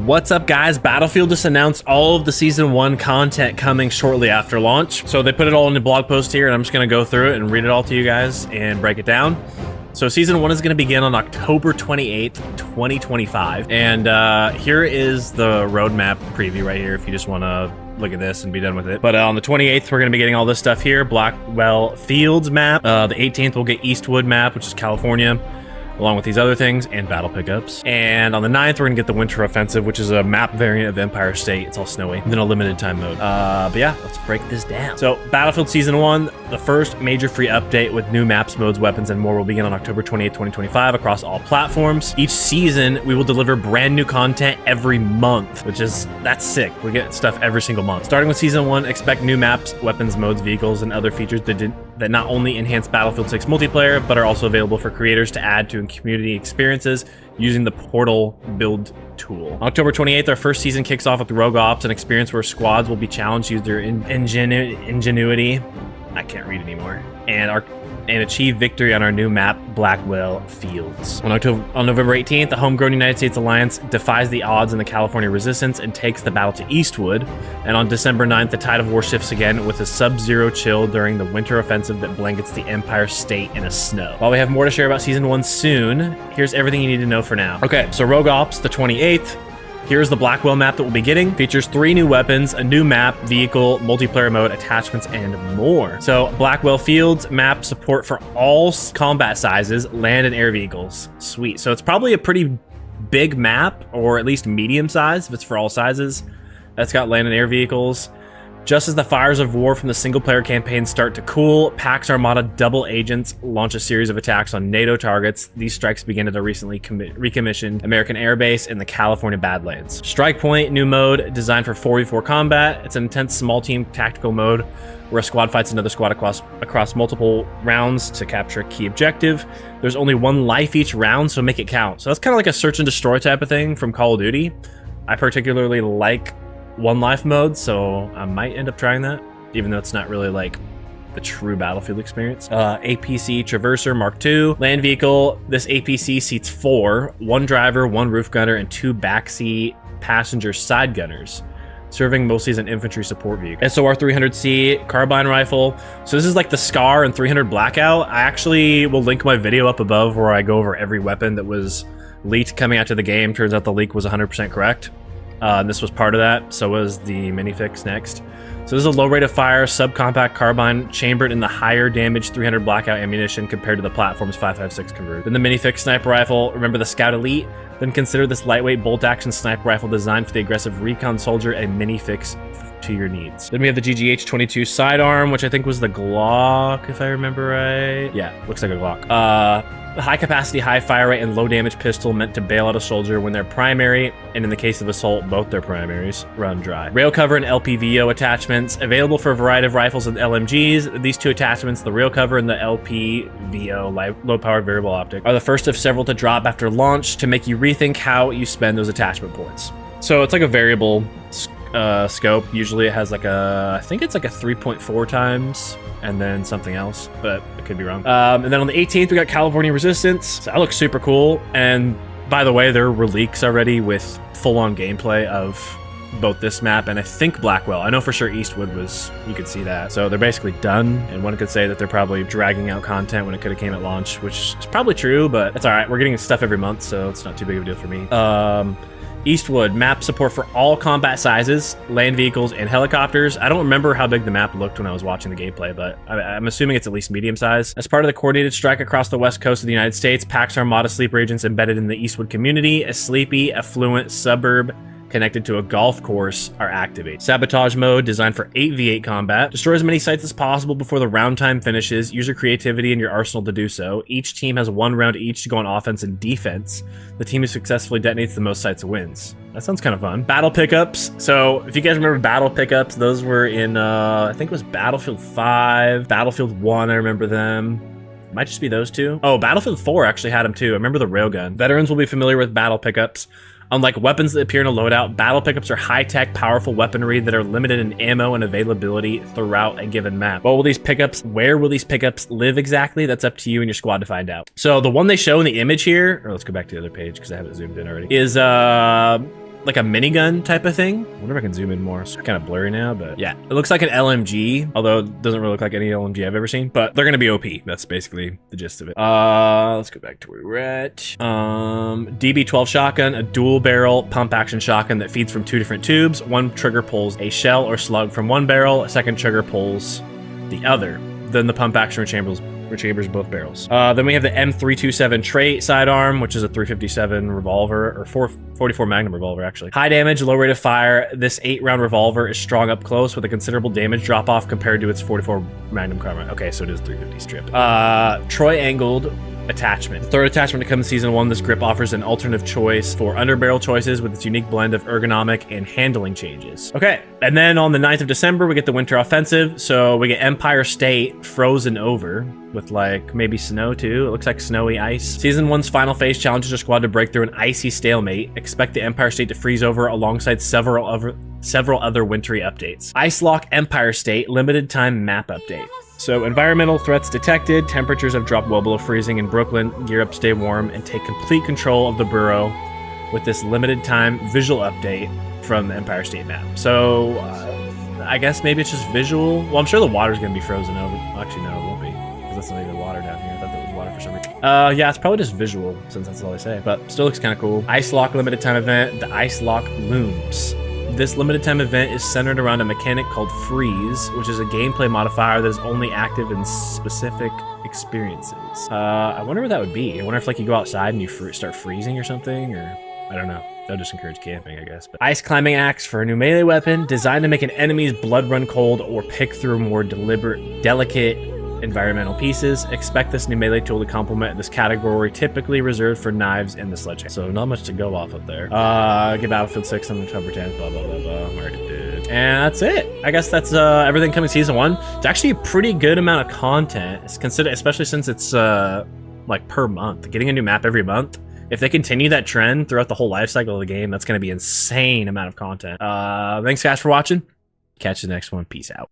What's up, guys? Battlefield just announced all of the Season 1 content coming shortly after launch. So they put it all in the blog post here, and I'm just going to go through it and read it all to you guys and break it down. So Season 1 is going to begin on October 28th, 2025. And here is the roadmap preview right here if you just want to look at this and be done with it. But on the 28th, we're going to be getting all this stuff here. Blackwell Fields map. The 18th, we'll get Eastwood map, which is California, along with these other things and battle pickups. And on the 9th, we're gonna get the Winter Offensive, which is a map variant of Empire State. It's all snowy. And then a limited time mode. But yeah, let's break this down. So Battlefield Season 1, the first major free update with new maps, modes, weapons, and more will begin on October 28th, 2025 across all platforms. Each season, we will deliver brand new content every month, that's sick. We get stuff every single month. Starting with Season 1, expect new maps, weapons, modes, vehicles, and other features that not only enhance Battlefield 6 multiplayer, but are also available for creators to add to community experiences using the Portal build tool. On October 28th, our first season kicks off with Rogue Ops, an experience where squads will be challenged to use their ingenuity. I can't read anymore. And achieve victory on our new map, Blackwell Fields. On November 18th, the homegrown United States Alliance defies the odds in the California resistance and takes the battle to Eastwood. And on December 9th, the tide of war shifts again with a sub-zero chill during the Winter Offensive that blankets the Empire State in a snow. While we have more to share about Season 1 soon, here's everything you need to know for now. Okay, so Rogue Ops, the 28th. Here's the Blackwell map that we'll be getting. Features 3 new weapons, a new map, vehicle, multiplayer mode, attachments, and more. So Blackwell Fields map support for all combat sizes, land and air vehicles. Sweet. So it's probably a pretty big map, or at least medium size if it's for all sizes. That's got land and air vehicles. Just as the fires of war from the single-player campaign start to cool, Pax Armada double agents launch a series of attacks on NATO targets. These strikes begin at a recently recommissioned American airbase in the California Badlands. Strike Point, new mode, designed for 4v4 combat. It's an intense small-team tactical mode where a squad fights another squad across multiple rounds to capture a key objective. There's only 1 life each round, so make it count. So that's kind of like a search and destroy type of thing from Call of Duty. I particularly like 1 life mode, so I might end up trying that, even though it's not really like the true Battlefield experience. APC Traverser Mark II, land vehicle. This APC seats 4, 1 driver, 1 roof gunner, and 2 backseat passenger side gunners, serving mostly as an infantry support vehicle. SOR 300C carbine rifle. So this is like the Scar and 300 Blackout. I actually will link my video up above where I go over every weapon that was leaked coming out to the game. Turns out the leak was 100% correct. And this was part of that, so was the minifix next. So this is a low rate of fire, subcompact carbine, chambered in the higher damage 300 Blackout ammunition compared to the platform's 5.56 convert. Then the minifix sniper rifle, remember the Scout Elite? Then consider this lightweight bolt-action sniper rifle designed for the aggressive recon soldier and minifix to your needs. Then we have the GGH-22 sidearm, which I think was the Glock, if I remember right. Yeah, looks like a Glock. The high-capacity, high-fire rate, and low-damage pistol meant to bail out a soldier when their primary, and in the case of assault, both their primaries, run dry. Rail cover and LPVO attachments, available for a variety of rifles and LMGs. These 2 attachments, the rail cover and the LPVO, low-powered variable optic, are the first of several to drop after launch to make you rethink how you spend those attachment points. So it's like a variable scope. Usually it has like I think it's like a 3.4 times and then something else, but I could be wrong. And then on the 18th, we got California Resistance. So that looks super cool. And by the way, there were leaks already with full-on gameplay of both this map and I think Blackwell. I know for sure Eastwood was, you could see that. So they're basically done, and one could say that they're probably dragging out content when it could have came at launch, which is probably true, but it's all right. We're getting stuff every month, so it's not too big of a deal for me. Eastwood, map support for all combat sizes, land vehicles, and helicopters. I don't remember how big the map looked when I was watching the gameplay, but I'm assuming it's at least medium size. As part of the coordinated strike across the west coast of the United States, Pax Armada sleeper agents embedded in the Eastwood community, a sleepy, affluent suburb connected to a golf course, are activated. Sabotage mode, designed for 8v8 combat. Destroy as many sites as possible before the round time finishes. Use your creativity and your arsenal to do so. Each team has 1 round each to go on offense and defense. The team who successfully detonates the most sites wins. That sounds kind of fun. Battle pickups. So if you guys remember battle pickups, those were in, I think it was Battlefield 5, Battlefield 1, I remember them. Might just be those 2. Oh, Battlefield 4 actually had them too. I remember the railgun. Veterans will be familiar with battle pickups. Unlike weapons that appear in a loadout, battle pickups are high-tech, powerful weaponry that are limited in ammo and availability throughout a given map. Where will these pickups live exactly? That's up to you and your squad to find out. So the one they show in the image here, or let's go back to the other page because I have it zoomed in already, is like a minigun type of thing. I wonder if I can zoom in more. It's kind of blurry now, but yeah, it looks like an LMG, although it doesn't really look like any LMG I've ever seen, but they're gonna be OP. That's basically the gist of it. Let's go back to where we were at. DB12 shotgun, a dual barrel pump action shotgun that feeds from 2 different tubes. One trigger pulls a shell or slug from one barrel, a second trigger pulls the other. Then the pump action rechambers both barrels. Then we have the M327 trait sidearm, which is a 357 revolver, or 444 Magnum revolver, actually. High damage, low rate of fire. This 8-round revolver is strong up close with a considerable damage drop-off compared to its 44 Magnum carbine. Okay, so it is 350 strip. Troy-angled attachment. The third attachment to come in Season 1, this grip offers an alternative choice for underbarrel choices with its unique blend of ergonomic and handling changes. Okay, and then on the 9th of December, we get the Winter Offensive. So we get Empire State frozen over with like maybe snow too. It looks like snowy ice. Season 1's final phase challenges your squad to break through an icy stalemate. Expect the Empire State to freeze over alongside several other wintry updates. Ice Lock Empire State limited time map update. So environmental threats detected, temperatures have dropped well below freezing in Brooklyn, gear up, stay warm, and take complete control of the borough with this limited time visual update from the Empire State map. So I guess maybe it's just visual. Well, I'm sure the water's gonna be frozen over. Actually, no, it won't be, because that's not even water down here. I thought that was water for some reason. Yeah, it's probably just visual, since that's all they say, but still looks kind of cool. Ice Lock limited time event, the Ice Lock looms. This limited time event is centered around a mechanic called Freeze, which is a gameplay modifier that is only active in specific experiences. I wonder what that would be. I wonder if like you go outside and you start freezing or something, or I don't know. They'll just encourage camping, I guess. But Ice Climbing Axe for a new melee weapon designed to make an enemy's blood run cold or pick through more delicate environmental pieces. Expect this new melee tool to complement this category, typically reserved for knives and the sledgehammer. So not much to go off of there. Get Battlefield 6 on the cover 10, blah, blah, blah, blah. I already did. And that's it. I guess that's everything coming Season 1. It's actually a pretty good amount of content. It's considered, especially since it's like per month. Getting a new map every month. If they continue that trend throughout the whole life cycle of the game, that's going to be an insane amount of content. Thanks guys for watching. Catch you the next one. Peace out.